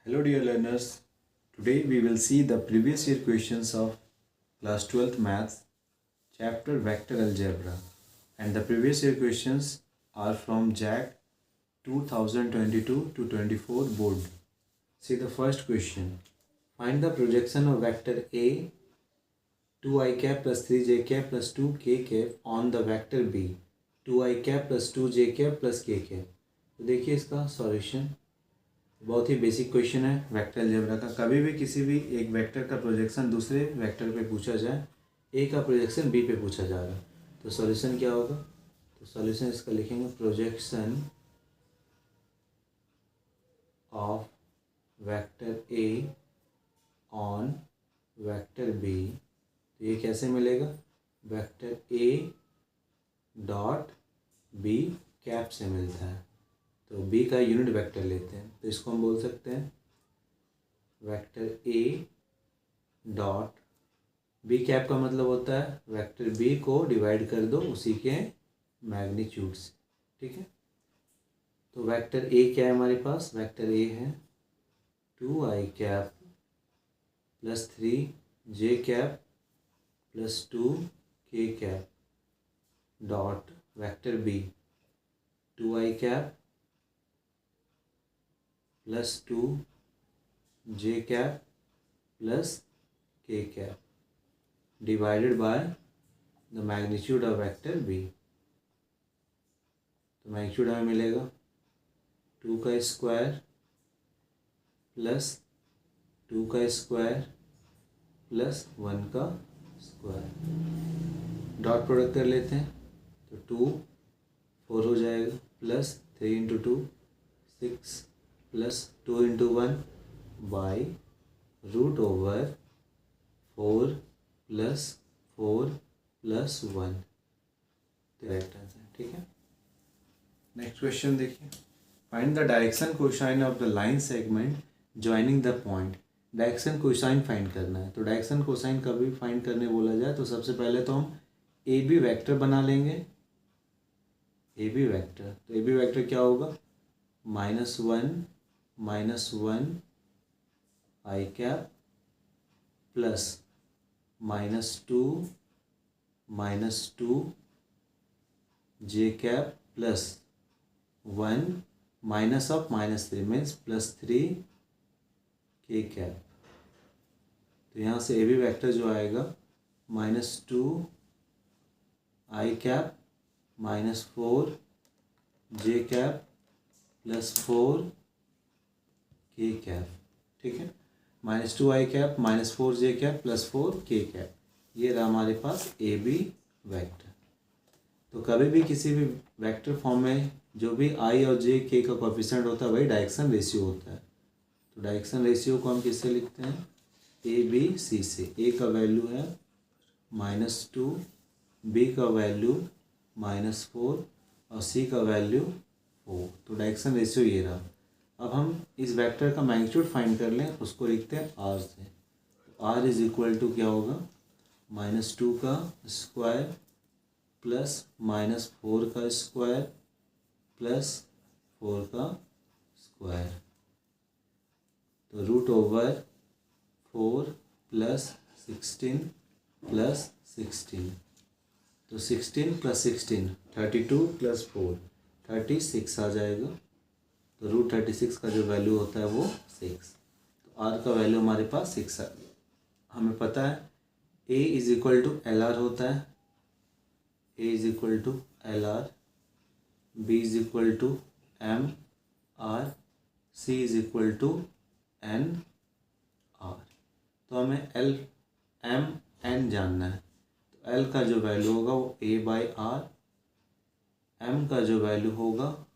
Hello dear learners, today we will see the previous year questions of class 12th maths chapter vector algebra, and the previous year questions are from JAC 2022 to 24 board. See the first question. Find the projection of vector A 2i cap plus 3j cap plus 2k cap on the vector B 2i cap plus 2j cap plus k cap. तो देखिए इसका solution बहुत ही basic question है vector algebra का। कभी भी किसी भी एक वेक्टर का प्रोजेक्शन दूसरे वेक्टर पे पूछा जाए, ए का प्रोजेक्शन बी पे पूछा जा रहा है, तो सॉल्यूशन क्या होगा? तो सॉल्यूशन इसका लिखेंगे projection of vector a on vector b. तो ये कैसे मिलेगा? Vector a dot b cap से मिलता है। तो बी का यूनिट वेक्टर लेते हैं, तो इसको हम बोल सकते हैं vector a dot b cap का मतलब होता है वेक्टर बी को डिवाइड कर दो उसी के मैग्नीट्यूड से। ठीक है, तो वेक्टर ए क्या है हमारे पास? वेक्टर ए है 2i cap plus 3j cap plus 2k cap dot vector b 2i cap plus 2j cap plus k cap divided by the magnitude of vector b. तो magnitude हमें मिलेगा 2 का square plus 2 का square plus 1 का square. Dot product कर लेते हैं, तो 2 4 हो जाएगा plus 3 into 2 6 plus 2 into 1 by root over 4 plus 4 plus 1 correct answer. ठीक है, नेक्स्ट क्वेश्चन देखिए। Find the direction cosine of the line segment joining the point. Direction cosine फाइंड करना है। तो डायरेक्शन कोसाइन कभी फाइंड करने बोला जाए तो सबसे पहले तो हम ए बी वैक्टर बना लेंगे। ए बी वैक्टर, तो ए बी वैक्टर क्या होगा? -1 I cap plus -2 J cap plus 1 minus of -3 means +3 K cap. तो यहाँ से ए बी वैक्टर जो आएगा -2 आई कैप -4 जे कैप प्लस 4 के कैप। ठीक है, -2 आई कैप -4 जे कैप प्लस 4 के कैप, ये रहा हमारे पास ए बी वैक्टर। तो कभी भी किसी भी वेक्टर फॉर्म में जो भी आई और जे के का कोएफिशिएंट होता है वही डायरेक्शन रेशियो होता है। तो डायरेक्शन रेशियो को हम किससे लिखते हैं? ए बी सी से। ए का वैल्यू है -2, बी का वैल्यू -4 और सी का वैल्यू 4। तो डायरेक्शन रेशियो ये रहा। अब हम इस वेक्टर का मैग्नीट्यूड फाइंड कर लें, उसको लिखते हैं आर से। तो आर इज इक्वल टू क्या होगा? -2 का स्क्वायर प्लस -4 का स्क्वायर प्लस 4 का स्क्वायर। तो रूट ओवर 4 प्लस 16 प्लस 16। तो 16 प्लस 16 32 प्लस 4 36 आ जाएगा। तो रूट 36 का जो वैल्यू होता है वो 6। तो आर का वैल्यू हमारे पास 6 आ गया। हमें पता है A is equal to L R होता है। A is equal to L R, B is equal to M R, C is equal to N R. तो हमें एल एम एन जानना है। तो एल का जो वैल्यू होगा वो ए बाई आर, एम का जो वैल्यू होगा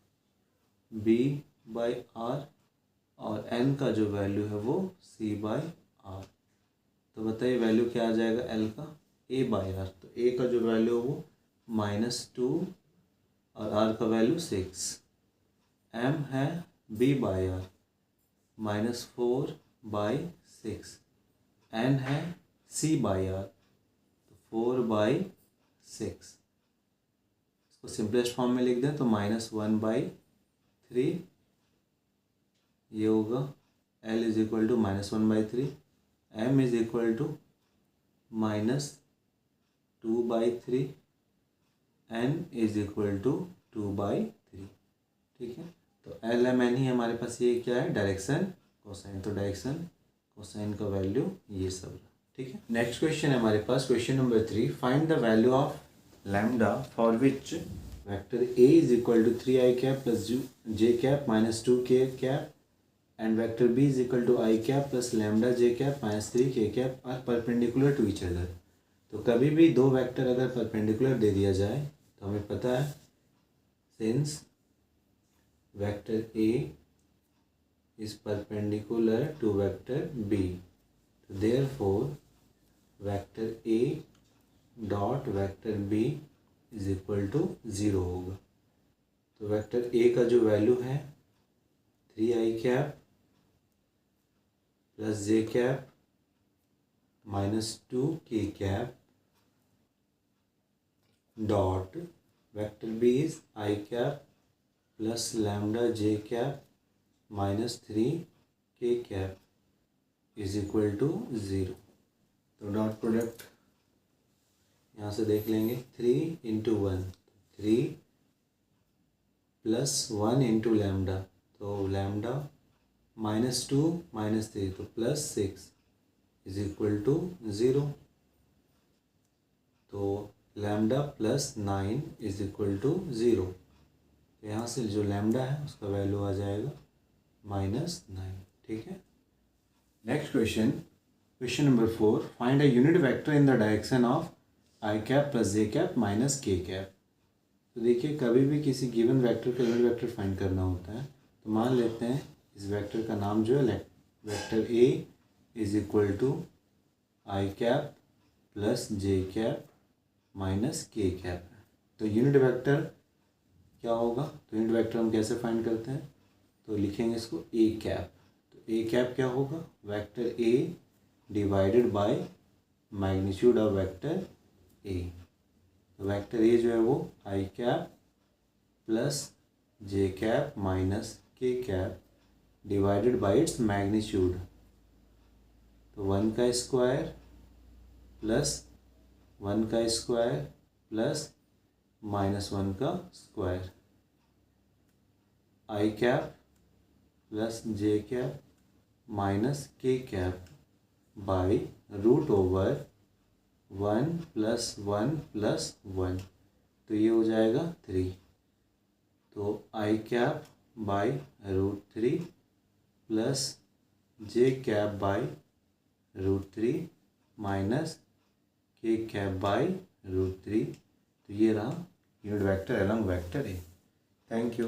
बी बाई आर और एन का जो वैल्यू है वो सी बाई आर। तो बताइए वैल्यू क्या आ जाएगा एल का? ए बाई आर। तो ए का जो वैल्यू है वो -2 और आर का वैल्यू 6। एम है B by R -4 by 6। N है सी बाई आर तो 4 बाई 6। इसको सिंपलेस्ट फॉर्म में लिख दें तो -1/3 ये होगा L is equal to -1/3, M is equal to -2/3, N is equal to 2/3। ठीक है, तो L M N ही हमारे पास ये क्या है, डायरेक्शन कोसाइन। तो डायरेक्शन कोसाइन का वैल्यू ये सब रहा। ठीक है, नेक्स्ट क्वेश्चन है हमारे पास, question number 3। Find the value of lambda for which vector A is equal to 3i cap plus j cap minus 2k cap and vector B is equal to i cap plus lambda j cap minus 3k cap are perpendicular to each other. तो कभी भी दो vector अगर perpendicular दे दिया जाए तो हमें पता है, since vector A is perpendicular to vector B, therefore vector A dot vector B is equal to 0 होगा। तो वेक्टर A का जो वैल्यू है 3i cap plus j cap minus 2k cap dot vector B is i cap plus lambda j cap minus 3k cap is equal to 0। तो dot product यहाँ से देख लेंगे, 3 इंटू 1 3 प्लस 1 इंटू लैम्डा, तो lambda minus 2 minus 3 तो plus 6 is equal to 0। तो lambda plus 9 is equal to 0। तो यहाँ से जो लैम्डा है उसका वैल्यू आ जाएगा -9। ठीक है, next question, question number 4। Find a unit vector in the direction of I cap plus J cap minus के कैप। तो देखिए, कभी भी किसी गिवन वेक्टर का यूनिट वेक्टर फाइंड करना होता है तो मान लेते हैं इस वेक्टर का नाम जो है vector a is equal to i cap plus J cap minus के कैप है। तो यूनिट वेक्टर क्या होगा, तो यूनिट वेक्टर हम कैसे फाइंड करते हैं, तो लिखेंगे इसको ए कैप। तो ए कैप क्या होगा, vector A divided by magnitude of vector ए। तो वेक्टर ए जो है वो आई कैप प्लस जे कैप माइनस के cap divided bye its magnitude. तो 1 का स्क्वायर प्लस 1 का स्क्वायर प्लस -1 का square, I cap plus J cap minus के cap by root over 1 plus 1 plus 1, तो ये हो जाएगा 3। तो I cap by √3 plus J cap by √3 minus के कैप बाई √3। तो ये रहा unit vector along vector A. Thank you.